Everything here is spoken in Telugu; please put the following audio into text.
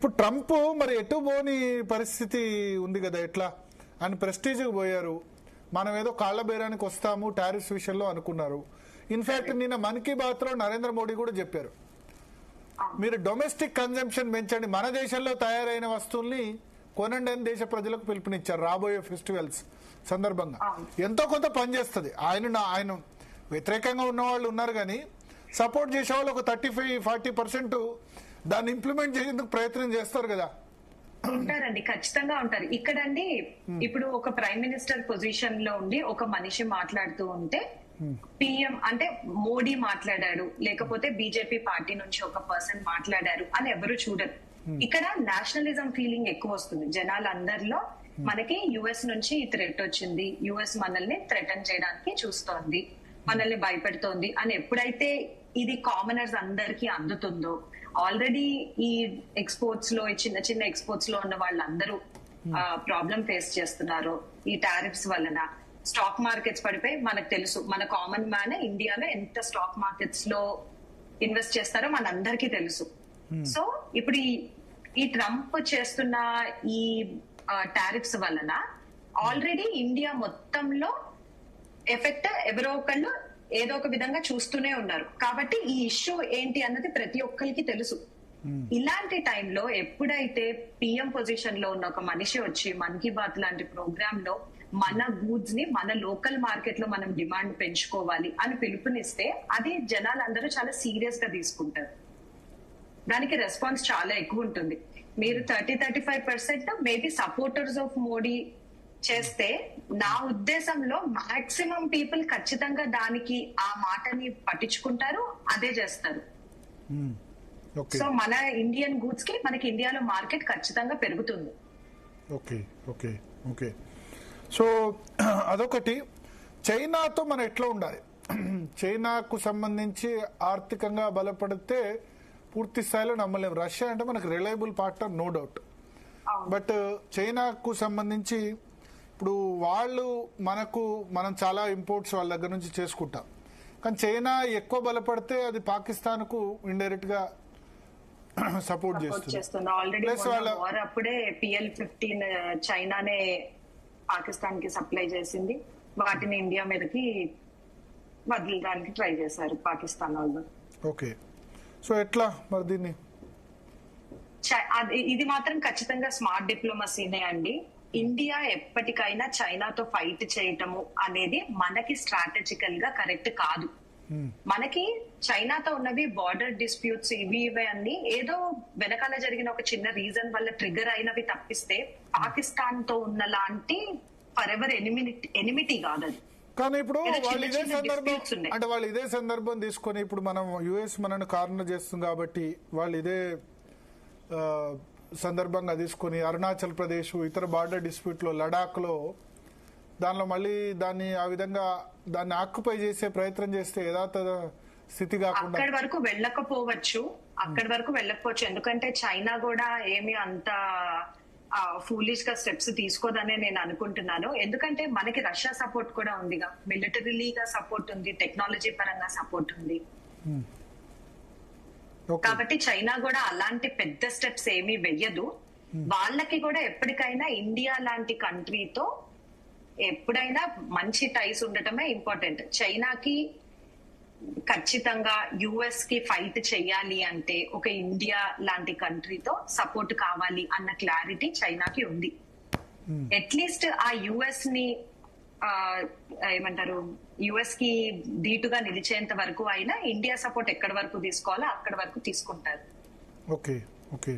ఇప్పుడు ట్రంప్ మరి ఎటు పోని పరిస్థితి ఉంది కదా, ఎట్లా అని ప్రెస్టీజ్కి పోయారు. మనం ఏదో కాళ్ల బేరానికి వస్తాము టారిఫ్స్ విషయంలో అనుకున్నారు. ఇన్ఫాక్ట్ నిన్న మన్ కీ బాత్ లో నరేంద్ర మోడీ కూడా చెప్పారు, మీరు డొమెస్టిక్ కన్జంప్షన్ పెంచండి, మన దేశంలో తయారైన వస్తువుల్ని కొనండి అని దేశ ప్రజలకు పిలుపునిచ్చారు. రాబోయే ఫెస్టివల్స్ సందర్భంగా ఎంతో కొంత పనిచేస్తుంది. ఆయన వ్యతిరేకంగా ఉన్న వాళ్ళు ఉన్నారు, కానీ సపోర్ట్ చేసే వాళ్ళు ఒక 35-40% దాన్ని ఇంప్లిమెంట్ చేసేందుకు ప్రయత్నం చేస్తారు కదా. ఉంటారండి, ఖచ్చితంగా ఉంటారు. ఇక్కడండి ఇప్పుడు ఒక ప్రైమ్ మినిస్టర్ పొజిషన్ లో ఉండి ఒక మనిషి మాట్లాడుతూ ఉంటే పిఎం అంటే మోడీ మాట్లాడాడు, లేకపోతే బీజేపీ పార్టీ నుంచి ఒక పర్సన్ మాట్లాడారు అని ఎవరు చూడరు. ఇక్కడ నేషనలిజం ఫీలింగ్ ఎక్కువ వస్తుంది జనాలందరిలో. మనకి యుఎస్ నుంచి ఈ థ్రెట్ వచ్చింది, యుఎస్ మనల్ని థ్రెటన్ చేయడానికి చూస్తోంది, మనల్ని భయపెడుతోంది అని ఎప్పుడైతే ఇది కామనర్స్ అందరికీ అందుతుందో, ఆల్రెడీ ఈ ఎక్స్పోర్ట్స్ లో చిన్న చిన్న ఎక్స్పోర్ట్స్ లో ఉన్న వాళ్ళందరూ ప్రాబ్లం ఫేస్ చేస్తున్నారు. ఈ టారిఫ్స్ వలన స్టాక్ మార్కెట్స్ పడిపోయి మనకు తెలుసు, మన కామన్ మ్యాన్ ఇండియాలో ఎంత స్టాక్ మార్కెట్స్ లో ఇన్వెస్ట్ చేస్తారో మనందరికీ తెలుసు. సో ఇప్పుడు ఈ ట్రంప్ చేస్తున్న ఈ టారిఫ్స్ వలన ఆల్రెడీ ఇండియా మొత్తంలో ఎఫెక్ట్ ఎవరో ఒకళ్ళు ఏదో ఒక విధంగా చూస్తూనే ఉన్నారు. కాబట్టి ఈ ఇష్యూ ఏంటి అన్నది ప్రతి ఒక్కరికి తెలుసు. ఇలాంటి టైంలో ఎప్పుడైతే పిఎం పొజిషన్ లో ఉన్న ఒక మనిషి వచ్చి మన్ కీ బాత్ లాంటి ప్రోగ్రామ్ లో మన గూడ్స్ ని మన లోకల్ మార్కెట్ లో మనం డిమాండ్ పెంచుకోవాలి అని పిలుపునిస్తే అది జనాలందరూ చాలా సీరియస్ గా తీసుకుంటారు. దానికి రెస్పాన్స్ చాలా ఎక్కువ ఉంటుంది. మీరు 30-35% మేబీ సపోర్టర్స్ ఆఫ్ మోడీ చేస్తే, నా ఉద్దేశంలో మాక్సిమం పీపుల్ ఖచ్చితంగా దానికి ఆ మాటని పట్టించుకుంటారు, అదే చేస్తారు. సో మన ఇండియన్ గూడ్స్ కి మనకి ఇండియాలో మార్కెట్ ఖచ్చితంగా పెరుగుతుంది. ఓకే ఓకే ఓకే సో అదొకటి. చైనాతో మనం ఎట్లా ఉండాలి? చైనాకు సంబంధించి ఆర్థికంగా బలపడితే పూర్తి స్థాయిలో నమ్మలేము. రష్యా అంటే మనకు reliable partner, no doubt. But చైనాకు సంబంధించి ఇప్పుడు మనం చాలా ఇంపోర్ట్స్ వాళ్ళ దగ్గర నుంచి చేసుకుంటాం, కానీ చైనా ఎక్కువ బలపడితే అది పాకిస్తాన్ కు ఇండైరెక్ట్ గా సపోర్ట్ చేస్తుంది. ఆల్రెడీ అప్పుడే PL-15 చైనానే పాకిస్తాన్ కి సప్లై చేసింది. వాటిని ఇండియా మీదకి వదలడానికి ట్రై చేశారు పాకిస్తాన్ వాళ్ళు. ఓకే, సో ఎట్లా మరి దీన్ని? ఇది మాత్రం ఖచ్చితంగా స్మార్ట్ డిప్లొమసీనే అండి. ఇండియా ఎప్పటికైనా చైనాతో ఫైట్ చేయటము అనేది మనకి స్ట్రాటజికల్ గా కరెక్ట్ కాదు. మనకి చైనాతో ఉన్నవి బార్డర్ డిస్ప్యూట్స్, ఇవి అన్ని ఏదో వెనకాల జరిగిన ఒక చిన్న రీజన్ వల్ల ట్రిగర్ అయినవి తప్పిస్తే పాకిస్తాన్ తో ఉన్న లాంటి ఫర్ ఎవర్ ఎనిమిటీ కాదు అది. కానీ ఇప్పుడు వాళ్ళు ఇదే సందర్భం తీసుకొని ఇప్పుడు మనం యుఎస్ మనను కార్నర్ చేస్తుంది కాబట్టి వాళ్ళు ఇదే సందర్భంగా తీసుకొని అరుణాచల్ ప్రదేశ్, ఇతర బార్డర్ డిస్ప్యూట్ లో, లడాక్ లో దానిలో మళ్ళీ దాన్ని ఆ విధంగా దాన్ని ఆక్యుపై చేసే ప్రయత్నం చేస్తే యథార్థ స్థితి కాకుండా అక్కడి వరకు వెళ్ళకపోవచ్చు. ఎందుకంటే చైనా కూడా ఏమి అంత ఫూలిష్ గా స్టెప్స్ తీసుకోదనే నేను అనుకుంటున్నాను. ఎందుకంటే మనకి రష్యా సపోర్ట్ కూడా ఉందిగా, మిలిటరీగా సపోర్ట్ ఉంది, టెక్నాలజీ పరంగా సపోర్ట్ ఉంది. కాబట్టి చైనా కూడా అలాంటి పెద్ద స్టెప్స్ ఏమీ వెయ్యదు. వాళ్ళకి కూడా ఎప్పటికైనా ఇండియా లాంటి కంట్రీతో ఎప్పుడైనా మంచి టైస్ ఉండటమే ఇంపార్టెంట్. చైనాకి ఖచ్చితంగా యుఎస్ కి ఫైట్ చెయ్యాలి అంటే ఒక ఇండియా లాంటి కంట్రీతో సపోర్ట్ కావాలి అన్న క్లారిటీ చైనాకి ఉంది. అట్లీస్ట్ ఆ యుఎస్ ని ఏమంటారు, యుఎస్ కి ధీటుగా నిలిచేంత వరకు అయినా ఇండియా సపోర్ట్ ఎక్కడి వరకు తీసుకోవాలో అక్కడి వరకు తీసుకుంటారు. Okay okay